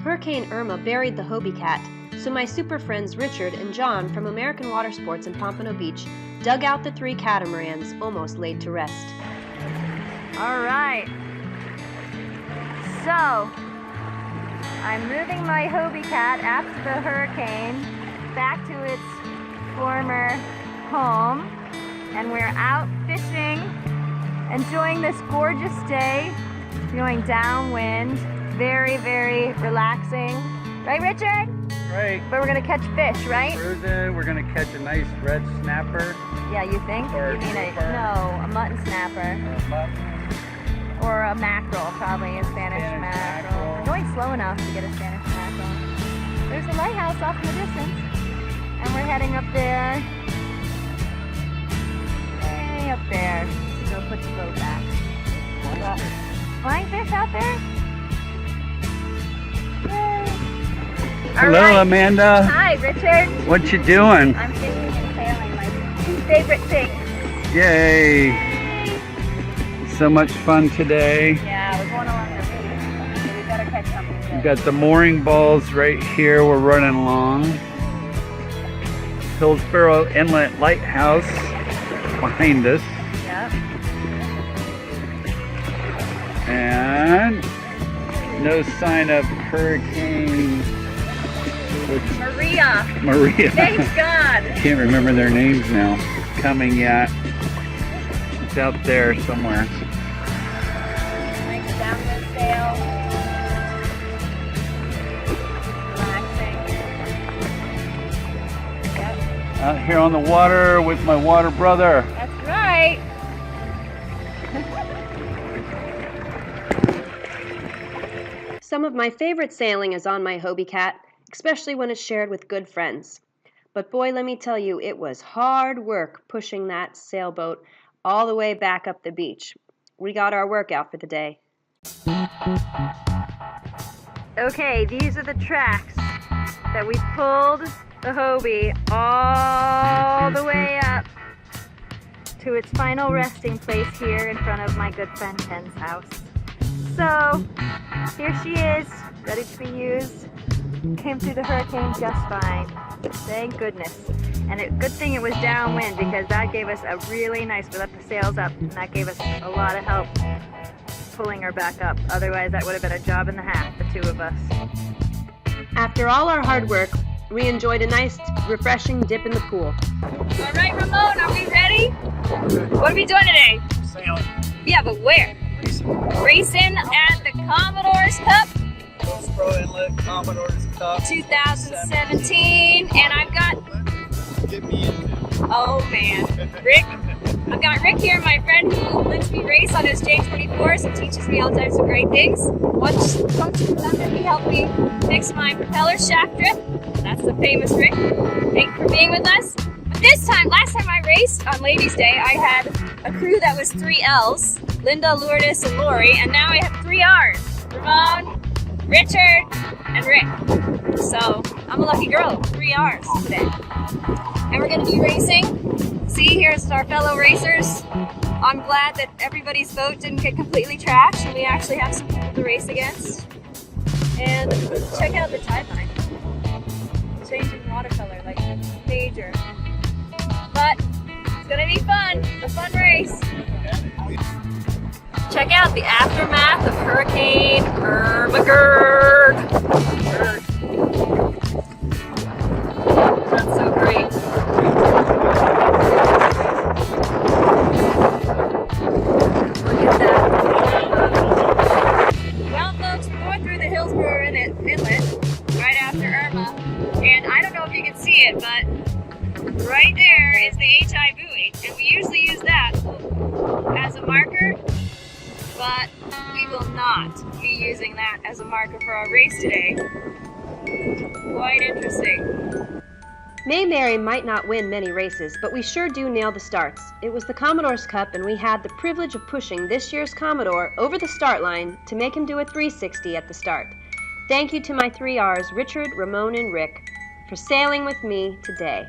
Hurricane Irma buried the Hobie cat, so my super friends Richard and John from American Water Sports in Pompano Beach dug out the 3 catamarans almost laid to rest. All right, so I'm moving my Hobie cat after the hurricane back to its former home, and we're out fishing, enjoying this gorgeous day, going downwind, very, very relaxing. Right, Richard? Right. But we're gonna catch fish, right? We're gonna catch a nice red snapper. Yeah, you think? Or you mean a mutton snapper. Mutton. Or a mackerel, probably a Spanish mackerel. We're going slow enough to get a Spanish mackerel. There's a lighthouse off in the distance, and we're heading up there. Way up there to go put the boat back. Flying fish out there? Yay. Hello, right. Amanda. Hi, Richard. What you doing? I'm fishing and sailing, my 2 favorite things. Yay. So much fun today. Yeah, we're going along the beach, so we better catch something good. We've got the mooring balls right here. We're running along. Hillsborough Inlet Lighthouse behind us. Yep. And no sign of Hurricane Maria. Thanks God. Can't remember their names now. Coming yet. It's out there somewhere. Nice downwind sail. Relaxing. Yep. Out here on the water with my water brother. That's right. Some of my favorite sailing is on my Hobie cat, especially when it's shared with good friends. But boy, let me tell you, it was hard work pushing that sailboat all the way back up the beach. We got our workout for the day. Okay, these are the tracks that we pulled the Hobie all the way up to its final resting place here in front of my good friend Ken's house. So, here she is, ready to be used. Came through the hurricane just fine. Thank goodness. And good thing it was downwind, because that gave us a really nice, we left the sails up, and that gave us a lot of help pulling her back up. Otherwise, that would have been a job and a half, the 2 of us. After all our hard work, we enjoyed a nice, refreshing dip in the pool. All right, Ramon, are we ready? What are we doing today? Sailing. Yeah, but where? Racing at the Commodore's Cup. Hillsborough Inlet Commodore's Cup 2017, and I've got, Get me into. oh man, Rick. I've got Rick here, my friend who lets me race on his J24s and teaches me all types of great things. Once he helped me fix my propeller shaft drift. That's the famous Rick. Thanks for being with us. But this time, last time I raced on Ladies' Day, I had a crew that was 3 L's, Linda, Lourdes, and Lori, and now I have 3 R's, Ramon, Richard, and Rick. So I'm a lucky girl, 3 R's today. And we're gonna be racing. See, here's our fellow racers. I'm glad that everybody's boat didn't get completely trashed and we actually have some people to race against. And check out the tide line. Changing watercolor like major. But it's gonna be fun, a fun race. Check out the aftermath of Hurricane Irma. That's so great. Look at that. Well, folks, we're going through the Hillsborough Inlet right after Irma, and I don't know if you can see it, but right there is the HI buoy, and we usually use that as a marker. But we will not be using that as a marker for our race today. Quite interesting. Mayberry might not win many races, but we sure do nail the starts. It was the Commodore's Cup, and we had the privilege of pushing this year's Commodore over the start line to make him do a 360 at the start. Thank you to my 3 R's, Richard, Ramon, and Rick, for sailing with me today.